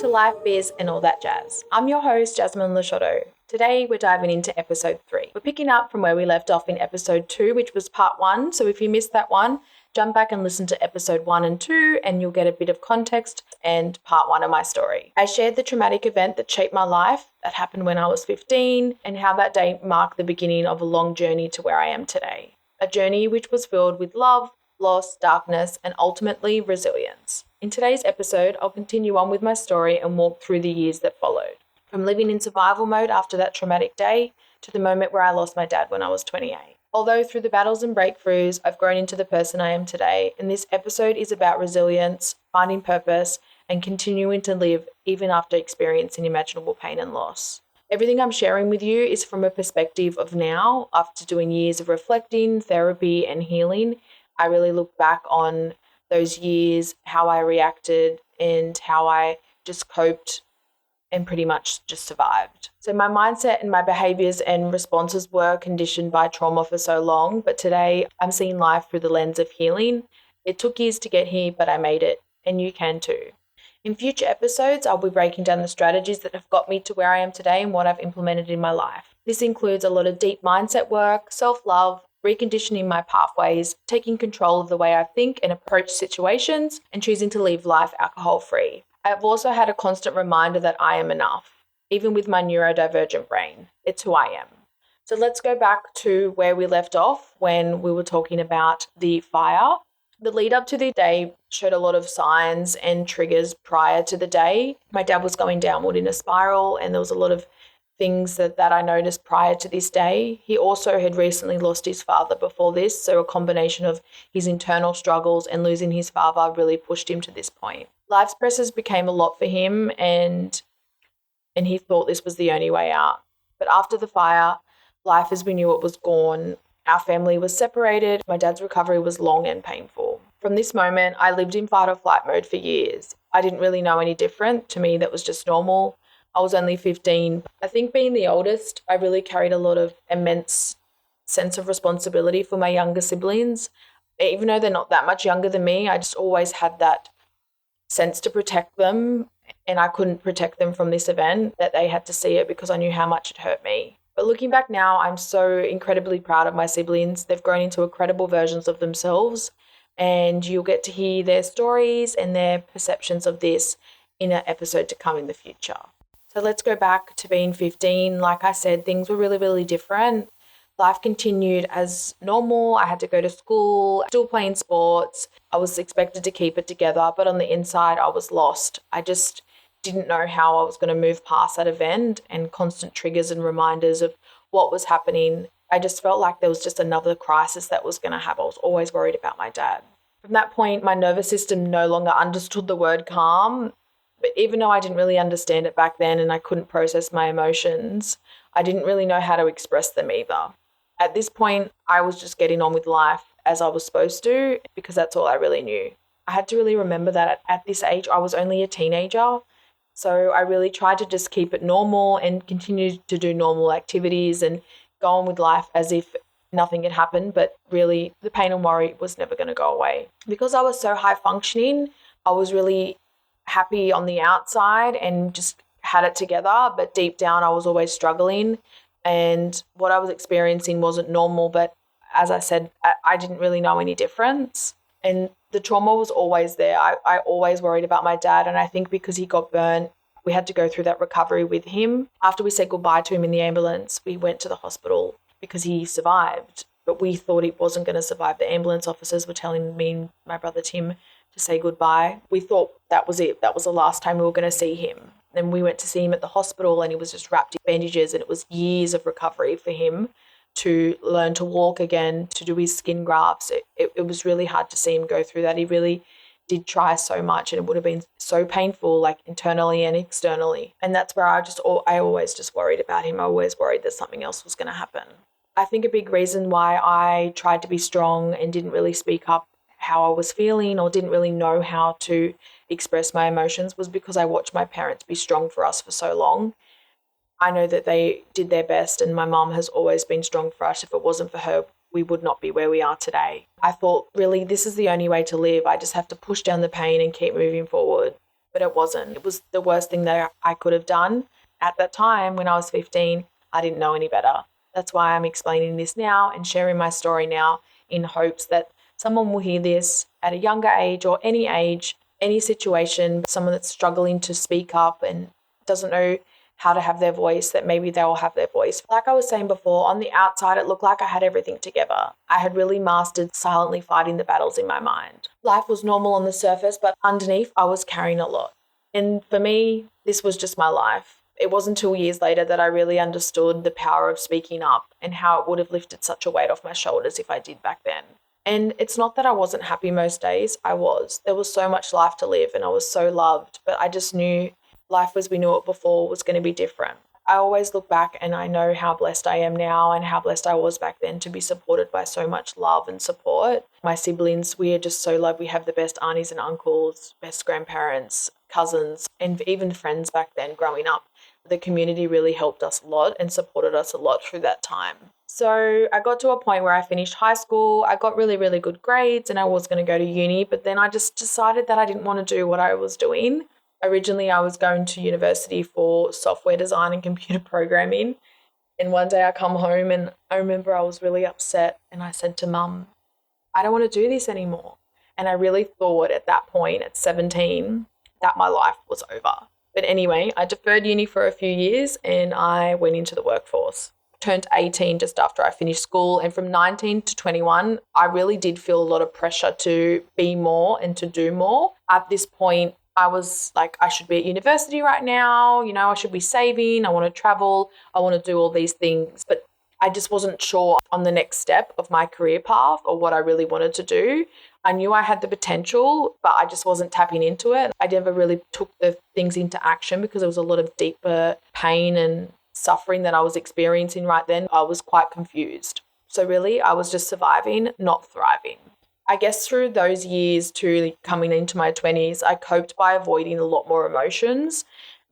to Life, Biz, and all that jazz. I'm your host, Jasmine Lisciotto. Today, we're diving into episode 3. We're picking up from where we left off in episode 2, which was part 1. So if you missed that one, jump back and listen to episode 1 and 2, and you'll get a bit of context and part 1 of my story. I shared the traumatic event that shaped my life that happened when I was 15 and how that day marked the beginning of a long journey to where I am today. A journey which was filled with love, loss, darkness, and ultimately resilience. In today's episode, I'll continue on with my story and walk through the years that followed. From living in survival mode after that traumatic day to the moment where I lost my dad when I was 28. Although through the battles and breakthroughs, I've grown into the person I am today, and this episode is about resilience, finding purpose, and continuing to live even after experiencing unimaginable pain and loss. Everything I'm sharing with you is from a perspective of now, after doing years of reflecting, therapy, and healing. I really look back on those years, how I reacted and how I just coped and pretty much just survived. So my mindset and my behaviors and responses were conditioned by trauma for so long, but today I'm seeing life through the lens of healing. It took years to get here, but I made it, and you can too. In future episodes, I'll be breaking down the strategies that have got me to where I am today and what I've implemented in my life. This includes a lot of deep mindset work, self-love, reconditioning my pathways, taking control of the way I think and approach situations, and choosing to live life alcohol-free. I've also had a constant reminder that I am enough, even with my neurodivergent brain. It's who I am. So let's go back to where we left off when we were talking about the fire. The lead up to the day showed a lot of signs and triggers prior to the day. My dad was going downward in a spiral, and there was a lot of things that I noticed prior to this day. He also had recently lost his father before this, so a combination of his internal struggles and losing his father really pushed him to this point. Life's pressures became a lot for him, and he thought this was the only way out. But after the fire, life as we knew it was gone. Our family was separated. My dad's recovery was long and painful. From this moment, I lived in fight or flight mode for years. I didn't really know any different. To me, that was just normal. I was only 15. I think being the oldest, I really carried a lot of immense sense of responsibility for my younger siblings. Even though they're not that much younger than me, I just always had that sense to protect them, and I couldn't protect them from this event, that they had to see it because I knew how much it hurt me. But looking back now, I'm so incredibly proud of my siblings. They've grown into incredible versions of themselves, and you'll get to hear their stories and their perceptions of this in an episode to come in the future. So let's go back to being 15. Like I said, things were really, really different. Life continued as normal. I had to go to school, still playing sports. I was expected to keep it together, but on the inside, I was lost. I just didn't know how I was going to move past that event and constant triggers and reminders of what was happening. I just felt like there was just another crisis that was going to happen. I was always worried about my dad. From that point, my nervous system no longer understood the word calm. But even though I didn't really understand it back then and I couldn't process my emotions, I didn't really know how to express them either. At this point, I was just getting on with life as I was supposed to, because that's all I really knew. I had to really remember that at this age, I was only a teenager. So I really tried to just keep it normal and continue to do normal activities and go on with life as if nothing had happened. But really, the pain and worry was never going to go away. Because I was so high functioning, I was really happy on the outside and just had it together, but deep down I was always struggling, and what I was experiencing wasn't normal. But as I said, I didn't really know any difference, and the trauma was always there. I always worried about my dad, and I think because he got burnt, we had to go through that recovery with him. After we said goodbye to him in the ambulance, we went to the hospital because he survived, but we thought he wasn't going to survive. The ambulance officers were telling me and my brother Tim to say goodbye. We thought that was it. That was the last time we were going to see him. Then we went to see him at the hospital, and he was just wrapped in bandages, and it was years of recovery for him to learn to walk again, to do his skin grafts. It was really hard to see him go through that. He really did try so much, and it would have been so painful, like internally and externally. And that's where I always just worried about him. I always worried that something else was going to happen. I think a big reason why I tried to be strong and didn't really speak up how I was feeling or didn't really know how to express my emotions was because I watched my parents be strong for us for so long. I know that they did their best, and my mum has always been strong for us. If it wasn't for her, we would not be where we are today. I thought, really, this is the only way to live. I just have to push down the pain and keep moving forward. but it wasn't. It was the worst thing that I could have done. At that time, when I was 15, I didn't know any better. That's why I'm explaining this now and sharing my story now in hopes that someone will hear this at a younger age or any situation, someone that's struggling to speak up and doesn't know how to have their voice, that maybe they will have their voice. Like I was saying before, on the outside, it looked like I had everything together. I had really mastered silently fighting the battles in my mind. Life was normal on the surface, but underneath, I was carrying a lot. And for me, this was just my life. It wasn't until years later that I really understood the power of speaking up and how it would have lifted such a weight off my shoulders if I did back then. And it's not that I wasn't happy most days. I was. There was so much life to live and I was so loved, but I just knew life as we knew it before was going to be different. I always look back and I know how blessed I am now and how blessed I was back then to be supported by so much love and support. My siblings, we are just so loved. We have the best aunties and uncles, best grandparents, cousins, and even friends back then growing up. The community really helped us a lot and supported us a lot through that time. So I got to a point where I finished high school. I got really, really good grades and I was going to go to uni, but then I just decided that I didn't want to do what I was doing. Originally, I was going to university for software design and computer programming. And one day I come home and I remember I was really upset and I said to Mum, I don't want to do this anymore. And I really thought at that point, at 17, that my life was over. But anyway, I deferred uni for a few years and I went into the workforce. Turned 18 just after I finished school, and from 19 to 21, I really did feel a lot of pressure to be more and to do more. At this point, I was like, I should be at university right now, I should be saving, I want to travel, I want to do all these things, but I just wasn't sure on the next step of my career path or what I really wanted to do. I knew I had the potential, but I just wasn't tapping into it. I never really took the things into action because there was a lot of deeper pain and suffering that I was experiencing right then. I was quite confused. So really, I was just surviving, not thriving. I guess through those years to coming into my 20s, I coped by avoiding a lot more emotions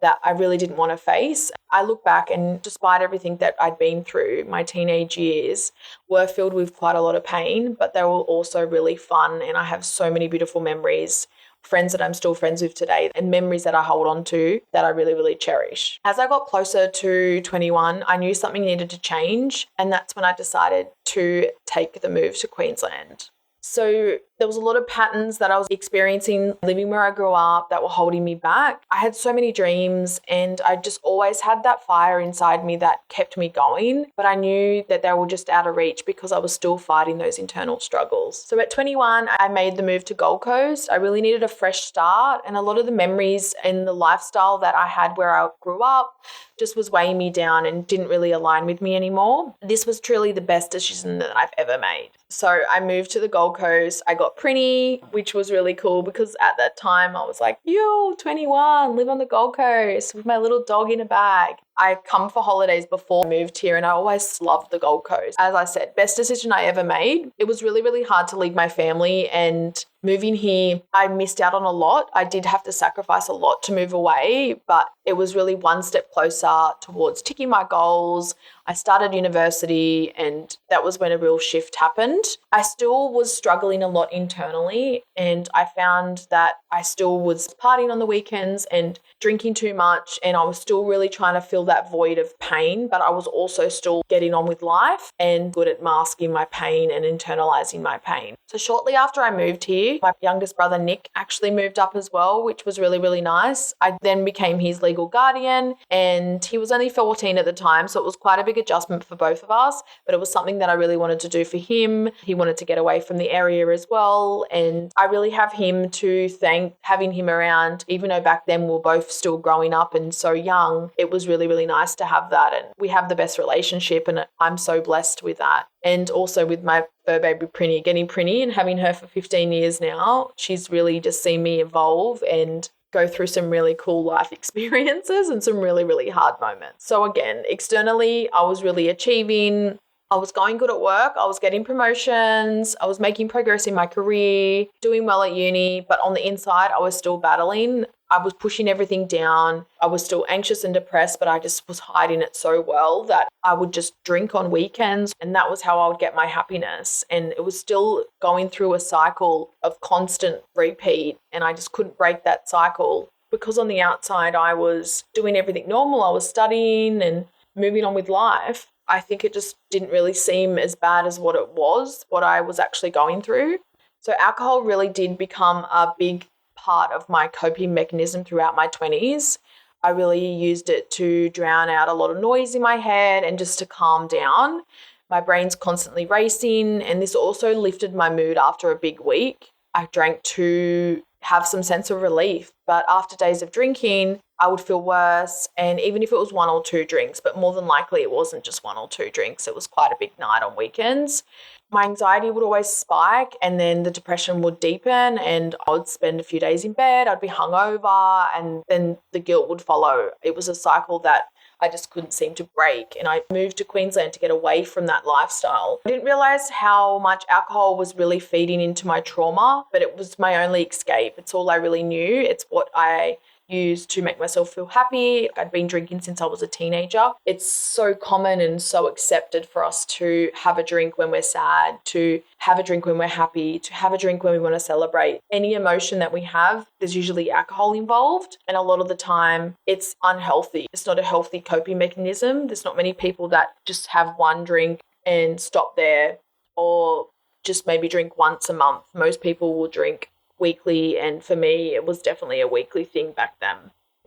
that I really didn't want to face. I look back and despite everything that I'd been through, my teenage years were filled with quite a lot of pain, but they were also really fun. And I have so many beautiful memories, friends that I'm still friends with today, and memories that I hold on to that I really, really cherish. As I got closer to 21, I knew something needed to change. And that's when I decided to take the move to Queensland. So there was a lot of patterns that I was experiencing living where I grew up that were holding me back. I had so many dreams and I just always had that fire inside me that kept me going, but I knew that they were just out of reach because I was still fighting those internal struggles. So at 21, I made the move to Gold Coast. I really needed a fresh start, and a lot of the memories and the lifestyle that I had where I grew up just was weighing me down and didn't really align with me anymore. This was truly the best decision that I've ever made. So I moved to the Gold Coast. I got Prinny, which was really cool because at that time I was like, 21, live on the Gold Coast with my little dog in a bag. I come for holidays before I moved here and I always loved the Gold Coast. As I said, best decision I ever made. It was really, really hard to leave my family, and moving here, I missed out on a lot. I did have to sacrifice a lot to move away, but it was really one step closer towards ticking my goals. I started university and that was when a real shift happened. I still was struggling a lot internally, and I found that I still was partying on the weekends and drinking too much, and I was still really trying to fill that void of pain, but I was also still getting on with life and good at masking my pain and internalizing my pain. So shortly after I moved here, my youngest brother Nick actually moved up as well, which was really, really nice. I then became his legal guardian, and he was only 14 at the time, so it was quite a big adjustment for both of us, but it was something that I really wanted to do for him. He wanted to get away from the area as well, and I really have him to thank, having him around. Even though back then we were both still growing up and so young, it was really, really nice to have that, and we have the best relationship, and I'm so blessed with that. And also with my fur baby Prinny, getting Prinny and having her for 15 years now, she's really just seen me evolve and go through some really cool life experiences and some really, really hard moments. So again, externally, I was really achieving. I was going good at work. I was getting promotions. I was making progress in my career, doing well at uni, but on the inside, I was still battling. I was pushing everything down. I was still anxious and depressed, but I just was hiding it so well that I would just drink on weekends, and that was how I would get my happiness. And it was still going through a cycle of constant repeat, and I just couldn't break that cycle. because on the outside I was doing everything normal, I was studying and moving on with life, I think it just didn't really seem as bad as what it was, what I was actually going through. So alcohol really did become a big part of my coping mechanism throughout my 20s. I really used it to drown out a lot of noise in my head and just to calm down. My brain's constantly racing, and this also lifted my mood after a big week. I drank to have some sense of relief, but after days of drinking, I would feel worse. And even if it was one or two drinks, but more than likely it wasn't just one or two drinks, it was quite a big night on weekends. My anxiety would always spike, and then the depression would deepen, and I would spend a few days in bed, I'd be hungover, and then the guilt would follow. It was a cycle that I just couldn't seem to break, and I moved to Queensland to get away from that lifestyle. I didn't realise how much alcohol was really feeding into my trauma, but it was my only escape. It's all I really knew. It's what I used to make myself feel happy. I'd been drinking since I was a teenager. It's so common and so accepted for us to have a drink when we're sad, to have a drink when we're happy, to have a drink when we want to celebrate. Any emotion that we have, there's usually alcohol involved, and a lot of the time it's unhealthy. It's not a healthy coping mechanism. There's not many people that just have one drink and stop there, or just maybe drink once a month. Most people will drink weekly, and for me it was definitely a weekly thing back then.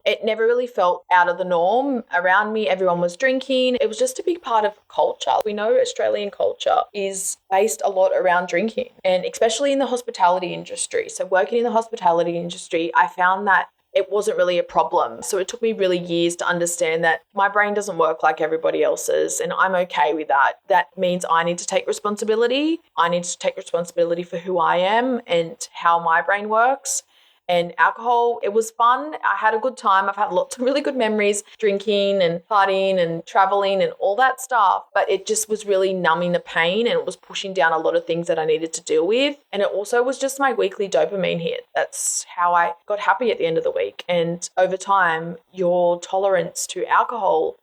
It never really felt out of the norm. Around me everyone was drinking. It was just a big part of culture. We know Australian culture is based a lot around drinking, and especially in the hospitality industry. So working in the hospitality industry, I found that it wasn't really a problem. So it took me really years to understand that my brain doesn't work like everybody else's, and I'm okay with that. That means I need to take responsibility. I need to take responsibility for who I am and how my brain works. And alcohol, it was fun. I had a good time. I've had lots of really good memories drinking and partying and traveling and all that stuff. But it just was really numbing the pain, and it was pushing down a lot of things that I needed to deal with. And it also was just my weekly dopamine hit. That's how I got happy at the end of the week. And over time, your tolerance to alcohol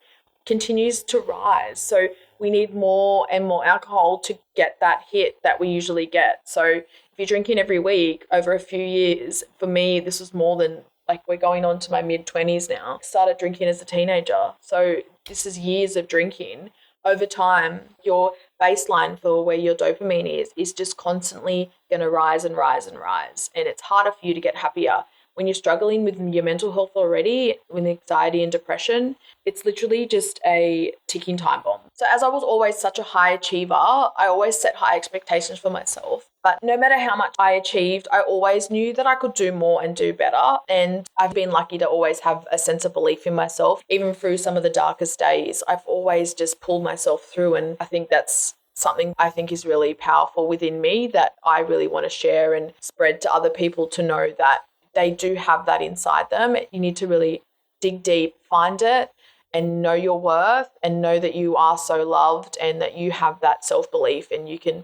continues to rise. So we need more and more alcohol to get that hit that we usually get. So if you're drinking every week over a few years, for me, this was more than, like, we're going on to my mid-20s now. I started drinking as a teenager. So this is years of drinking. Over time, your baseline for where your dopamine is just constantly going to rise and rise and rise. And it's harder for you to get happier. When you're struggling with your mental health already, with anxiety and depression, it's literally just a ticking time bomb. So as I was always such a high achiever, I always set high expectations for myself. But no matter how much I achieved, I always knew that I could do more and do better. And I've been lucky to always have a sense of belief in myself. Even through some of the darkest days, I've always just pulled myself through. And I think that's something I think is really powerful within me that I really want to share and spread to other people, to know that they do have that inside them. You need to really dig deep, find it, and know your worth, and know that you are so loved, and that you have that self-belief, and you can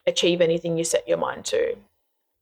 achieve anything you set your mind to.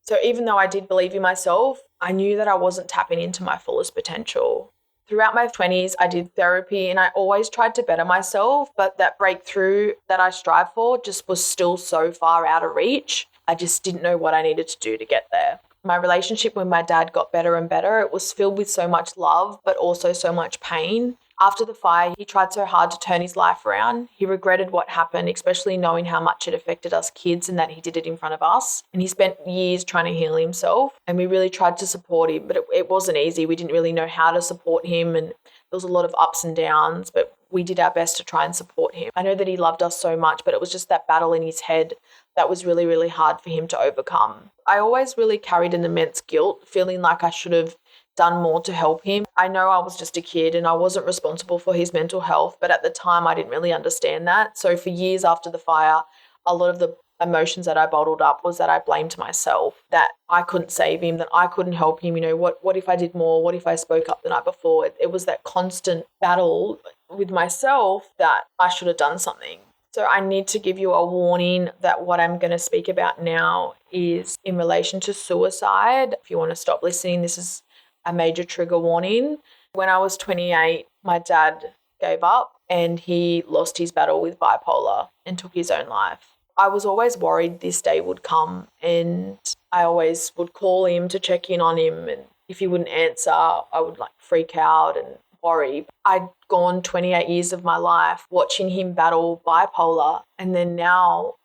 So even though I did believe in myself, I knew that I wasn't tapping into my fullest potential. Throughout my 20s, I did therapy, and I always tried to better myself, but that breakthrough that I strive for just was still so far out of reach. I just didn't know what I needed to do to get there. My relationship with my dad got better and better. It was filled with so much love, but also so much pain. After the fire, he tried so hard to turn his life around. He regretted what happened, especially knowing how much it affected us kids and that he did it in front of us. And he spent years trying to heal himself, and we really tried to support him, but it wasn't easy. We didn't really know how to support him, and there was a lot of ups and downs, but we did our best to try and support him. I know that he loved us so much, but it was just that battle in his head that was really, really hard for him to overcome. I always really carried an immense guilt, feeling like I should have done more to help him. I know I was just a kid and I wasn't responsible for his mental health, but at the time I didn't really understand that. So for years after the fire, a lot of the emotions that I bottled up was that I blamed myself, that I couldn't save him, that I couldn't help him. What if I did more? What if I spoke up the night before? It was that constant battle with myself that I should have done something. So I need to give you a warning that what I'm going to speak about now is in relation to suicide. If you want to stop listening, this is a major trigger warning. When I was 28, my dad gave up and he lost his battle with bipolar and took his own life. I was always worried this day would come, and I always would call him to check in on him, and if he wouldn't answer, I would like freak out and worry. I'd gone 28 years of my life watching him battle bipolar, and then now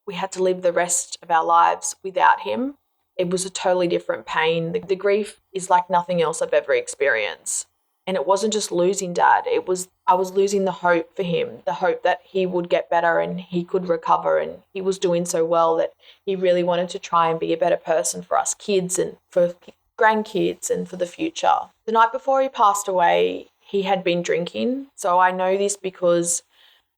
we had to live the rest of our lives without him. It was a totally different pain. The grief is like nothing else I've ever experienced. And it wasn't just losing dad. I was losing the hope for him, the hope that he would get better and he could recover, and he was doing so well that he really wanted to try and be a better person for us kids and for grandkids and for the future. The night before he passed away, he had been drinking. So I know this because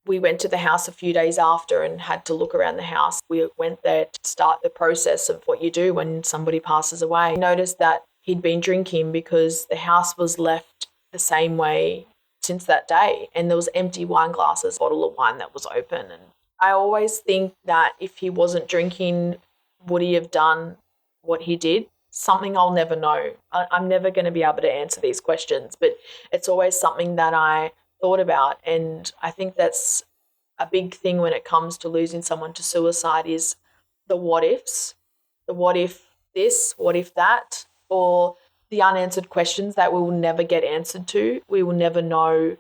we went to the house a few days after and had to look around the house. We went there to start the process of what you do when somebody passes away. I noticed that he'd been drinking because the house was left the same way since that day, and there was empty wine glasses, a bottle of wine that was open. And I always think that if he wasn't drinking, would he have done what he did? Something I'll never know. I'm never going to be able to answer these questions, but it's always something that I thought about. And I think that's a big thing when it comes to losing someone to suicide is the what ifs. The what if this, what if that, or the unanswered questions that we will never get answered to. We will never know.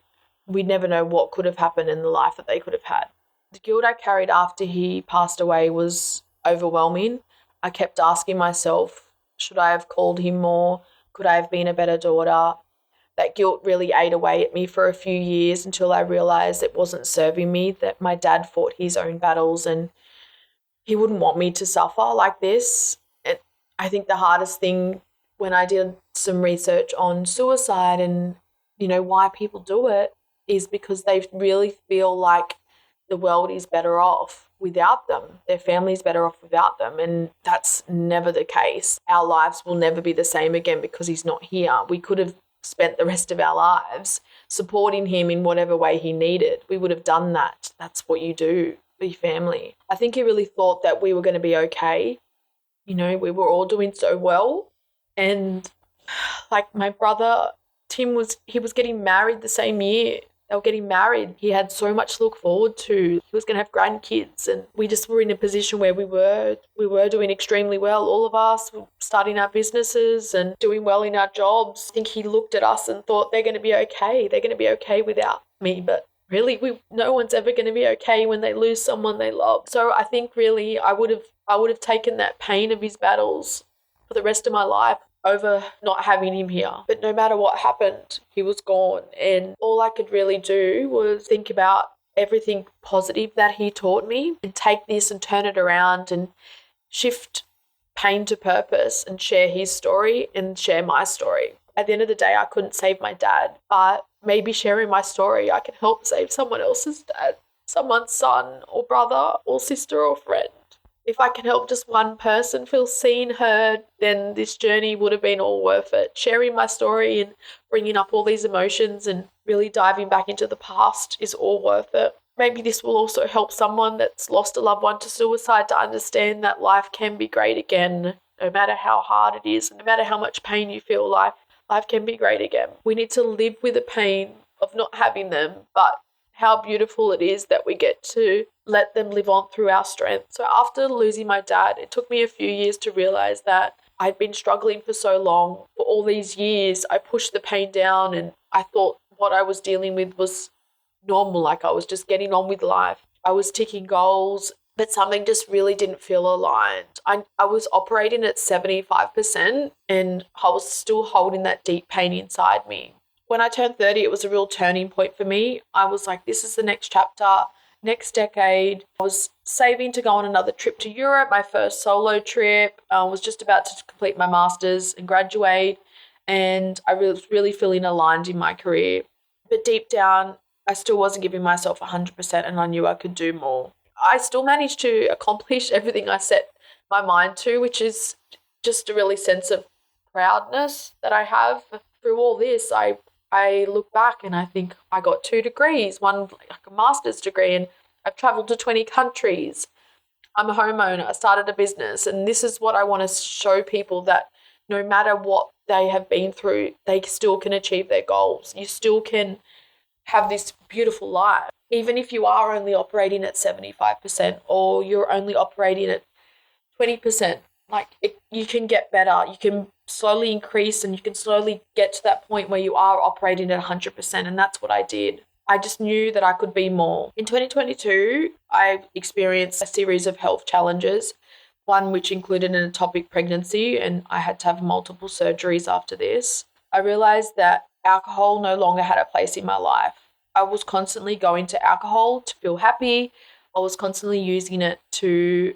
We never know what could have happened in the life that they could have had. The guilt I carried after he passed away was overwhelming. I kept asking myself, should I have called him more? Could I have been a better daughter? That guilt really ate away at me for a few years until I realised it wasn't serving me, that my dad fought his own battles and he wouldn't want me to suffer like this. And I think the hardest thing when I did some research on suicide and, why people do it is because they really feel like the world is better off without them. Their family's better off without them. And that's never the case. Our lives will never be the same again because he's not here. We could have spent the rest of our lives supporting him in whatever way he needed. We would have done that. That's what you do for your family. I think he really thought that we were going to be okay. We were all doing so well. And like my brother, Tim, he was getting married the same year. They were getting married. He had so much to look forward to. He was going to have grandkids, and we just were in a position where we were doing extremely well. All of us were starting our businesses and doing well in our jobs. I think he looked at us and thought they're going to be okay. They're going to be okay without me. But really, no one's ever going to be okay when they lose someone they love. So I think really I would have taken that pain of his battles for the rest of my life over not having him here. But no matter what happened, he was gone. And all I could really do was think about everything positive that he taught me and take this and turn it around and shift pain to purpose and share his story and share my story. At the end of the day, I couldn't save my dad, but maybe sharing my story, I can help save someone else's dad, someone's son or brother or sister or friend. If I can help just one person feel seen, heard, then this journey would have been all worth it. Sharing my story and bringing up all these emotions and really diving back into the past is all worth it. Maybe this will also help someone that's lost a loved one to suicide to understand that life can be great again, no matter how hard it is, no matter how much pain you feel. Life can be great again. We need to live with the pain of not having them, but how beautiful it is that we get to let them live on through our strength. So after losing my dad, it took me a few years to realize that I'd been struggling for so long. For all these years, I pushed the pain down and I thought what I was dealing with was normal, like I was just getting on with life. I was ticking goals, but something just really didn't feel aligned. I was operating at 75% and I was still holding that deep pain inside me. When I turned 30, it was a real turning point for me. I was like, this is the next chapter, next decade. I was saving to go on another trip to Europe, my first solo trip. I was just about to complete my master's and graduate, and I was really feeling aligned in my career. But deep down, I still wasn't giving myself 100%, and I knew I could do more. I still managed to accomplish everything I set my mind to, which is just a really sense of proudness that I have. Through all this, I look back and I think I got 2 degrees, one like a master's degree, and I've traveled to 20 countries. I'm a homeowner. I started a business, and this is what I want to show people, that no matter what they have been through, they still can achieve their goals. You still can have this beautiful life, even if you are only operating at 75% or you're only operating at 20%. You can get better. You can slowly increase and you can slowly get to that point where you are operating at 100%. And that's what I did. I just knew that I could be more. In 2022, I experienced a series of health challenges, one which included an ectopic pregnancy, and I had to have multiple surgeries after this. I realized that alcohol no longer had a place in my life. I was constantly going to alcohol to feel happy. I was constantly using it to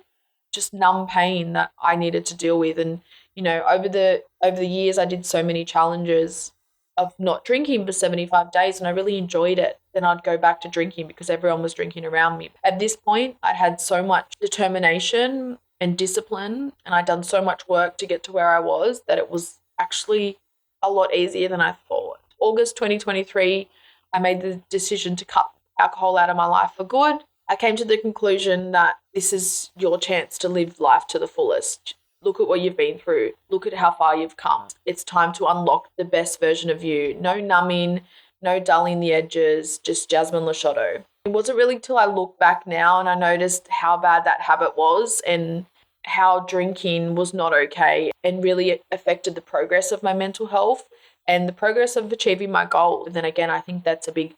just numb pain that I needed to deal with. And, over the years, I did so many challenges of not drinking for 75 days, and I really enjoyed it. Then I'd go back to drinking because everyone was drinking around me. At this point, I had so much determination and discipline, and I'd done so much work to get to where I was that it was actually a lot easier than I thought. August 2023, I made the decision to cut alcohol out of my life for good. I came to the conclusion that this is your chance to live life to the fullest. Look at what you've been through. Look at how far you've come. It's time to unlock the best version of you. No numbing, no dulling the edges, just Jasmine Lisciotto. It wasn't really till I look back now and I noticed how bad that habit was and how drinking was not okay and really affected the progress of my mental health and the progress of achieving my goal. And then again, I think that's a big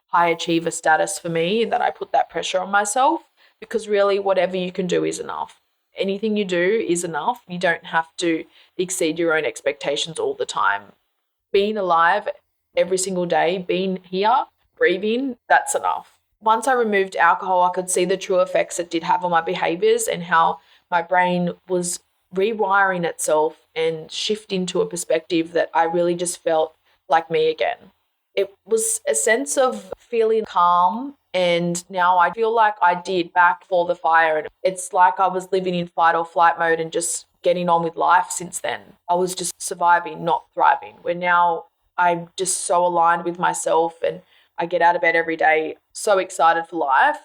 high achiever status for me, that I put that pressure on myself, because really whatever you can do is enough. Anything you do is enough. You don't have to exceed your own expectations all the time. Being alive every single day, being here, breathing, that's enough. Once I removed alcohol, I could see the true effects it did have on my behaviors and how my brain was rewiring itself and shifting to a perspective that I really just felt like me again. It was a sense of feeling calm, and now I feel like I did back for the fire. And it's like I was living in fight or flight mode and just getting on with life since then. I was just surviving, not thriving. Where now I'm just so aligned with myself and I get out of bed every day so excited for life.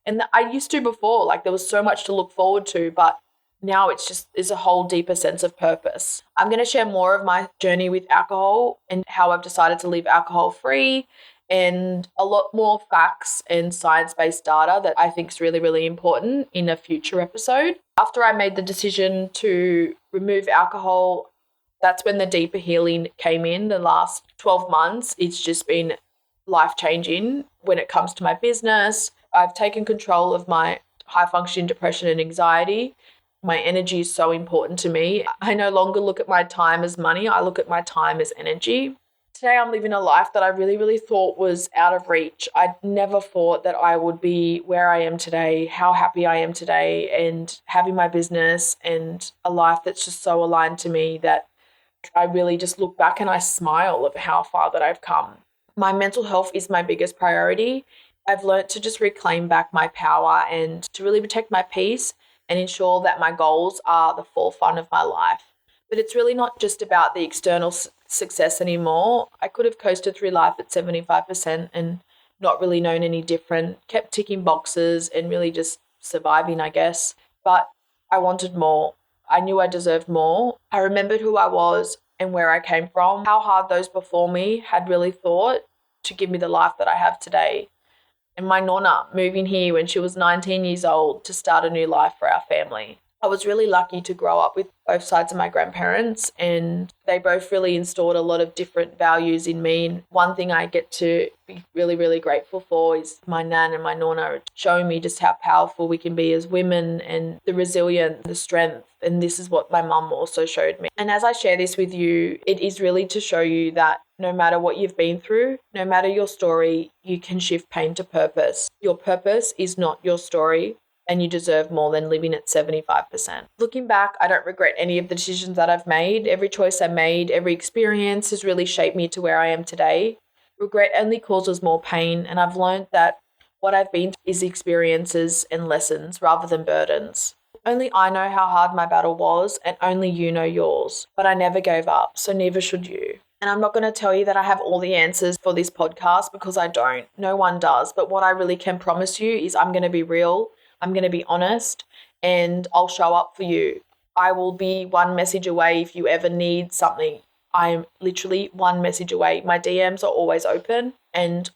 And I used to before, like there was so much to look forward to, but now it's a whole deeper sense of purpose. I'm going to share more of my journey with alcohol and how I've decided to live alcohol free, and a lot more facts and science-based data that I think is really, really important in a future episode. After I made the decision to remove alcohol, that's when the deeper healing came in. The last 12 months, it's just been life-changing when it comes to my business. I've taken control of my high-functioning depression and anxiety. My energy is so important to me. I no longer look at my time as money. I look at my time as energy. Today I'm living a life that I really, really thought was out of reach. I never thought that I would be where I am today, how happy I am today, and having my business and a life that's just so aligned to me that I really just look back and I smile of how far that I've come. My mental health is my biggest priority. I've learned to just reclaim back my power and to really protect my peace and ensure that my goals are the forefront of my life. But it's really not just about the external success anymore. I could have coasted through life at 75% and not really known any different, kept ticking boxes and really just surviving, I guess. But I wanted more. I knew I deserved more. I remembered who I was and where I came from, how hard those before me had really thought to give me the life that I have today. And my nonna moving here when she was 19 years old to start a new life for our family. I was really lucky to grow up with both sides of my grandparents, and they both really installed a lot of different values in me. And one thing I get to be really, really grateful for is my nan and my nonna showing me just how powerful we can be as women and the resilience, the strength. And this is what my mum also showed me. And as I share this with you, it is really to show you that no matter what you've been through, no matter your story, you can shift pain to purpose. Your purpose is not your story, and you deserve more than living at 75%. Looking back, I don't regret any of the decisions that I've made. Every choice I made, every experience has really shaped me to where I am today. Regret only causes more pain, and I've learned that what I've been through is experiences and lessons rather than burdens. Only I know how hard my battle was, and only you know yours. But I never gave up, so neither should you. And I'm not going to tell you that I have all the answers for this podcast, because I don't. No one does. But what I really can promise you is I'm going to be real. I'm going to be honest, and I'll show up for you. I will be one message away if you ever need something. I'm literally one message away. My DMs are always open, and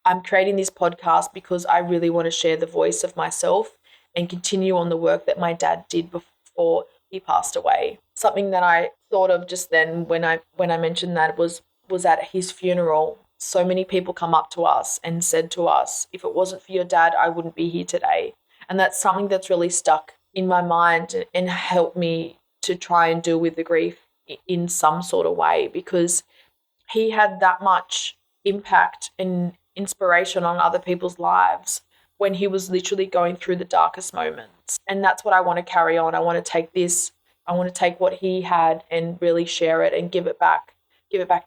I'm creating this podcast because I really want to share the voice of myself and continue on the work that my dad did before he passed away. something that I thought of just then when I mentioned that was at his funeral. So many people come up to us and said to us, if it wasn't for your dad, I wouldn't be here today. And that's something that's really stuck in my mind and helped me to try and deal with the grief in some sort of way, because he had that much impact and inspiration on other people's lives when he was literally going through the darkest moments. And that's what I want to carry on. I want to take what he had and really share it and give it back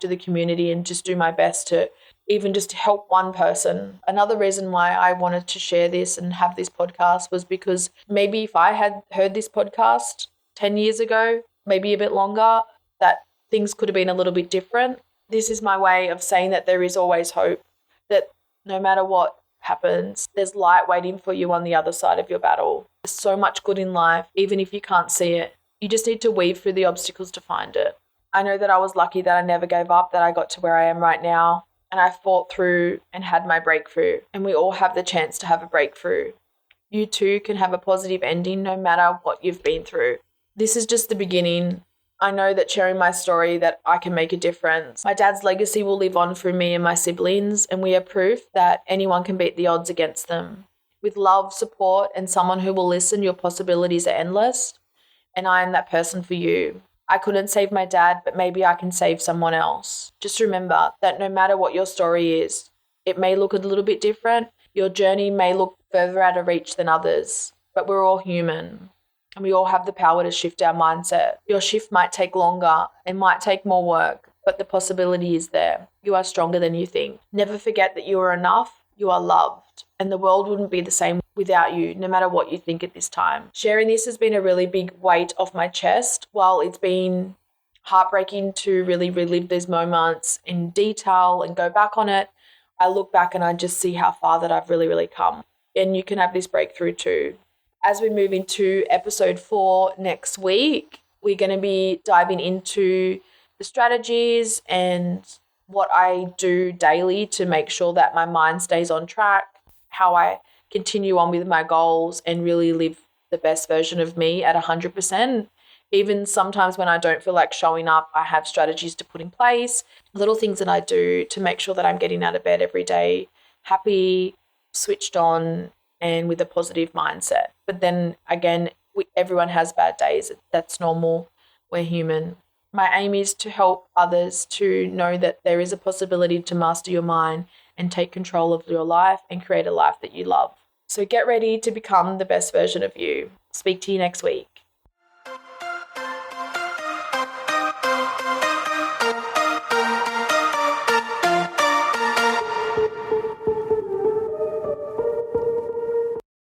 to the community, and just do my best to even just help one person. Another reason why I wanted to share this and have this podcast was because maybe if I had heard this podcast 10 years ago, maybe a bit longer, that things could have been a little bit different. This is my way of saying that there is always hope, that no matter what happens, there's light waiting for you on the other side of your battle. There's so much good in life, even if you can't see it. You just need to weave through the obstacles to find it. I know that I was lucky that I never gave up, that I got to where I am right now, and I fought through and had my breakthrough. And we all have the chance to have a breakthrough. You too can have a positive ending no matter what you've been through. This is just the beginning. I know that sharing my story, that I can make a difference. My dad's legacy will live on through me and my siblings, and we are proof that anyone can beat the odds against them. With love, support, and someone who will listen, your possibilities are endless, and I am that person for you. I couldn't save my dad, but maybe I can save someone else. Just remember that no matter what your story is, it may look a little bit different. Your journey may look further out of reach than others, but we're all human and we all have the power to shift our mindset. Your shift might take longer and might take more work, but the possibility is there. You are stronger than you think. Never forget that you are enough, you are loved, and the world wouldn't be the same without you, no matter what you think at this time. Sharing this has been a really big weight off my chest. While it's been heartbreaking to really relive these moments in detail and go back on it, I look back and I just see how far that I've really, really come. And you can have this breakthrough too. As we move into episode 4 next week, we're going to be diving into the strategies and what I do daily to make sure that my mind stays on track, how I continue on with my goals and really live the best version of me at 100%. Even sometimes when I don't feel like showing up, I have strategies to put in place, little things that I do to make sure that I'm getting out of bed every day, happy, switched on, and with a positive mindset. But then again, everyone has bad days. That's normal. We're human. My aim is to help others to know that there is a possibility to master your mind and take control of your life and create a life that you love. So get ready to become the best version of you. Speak to you next week.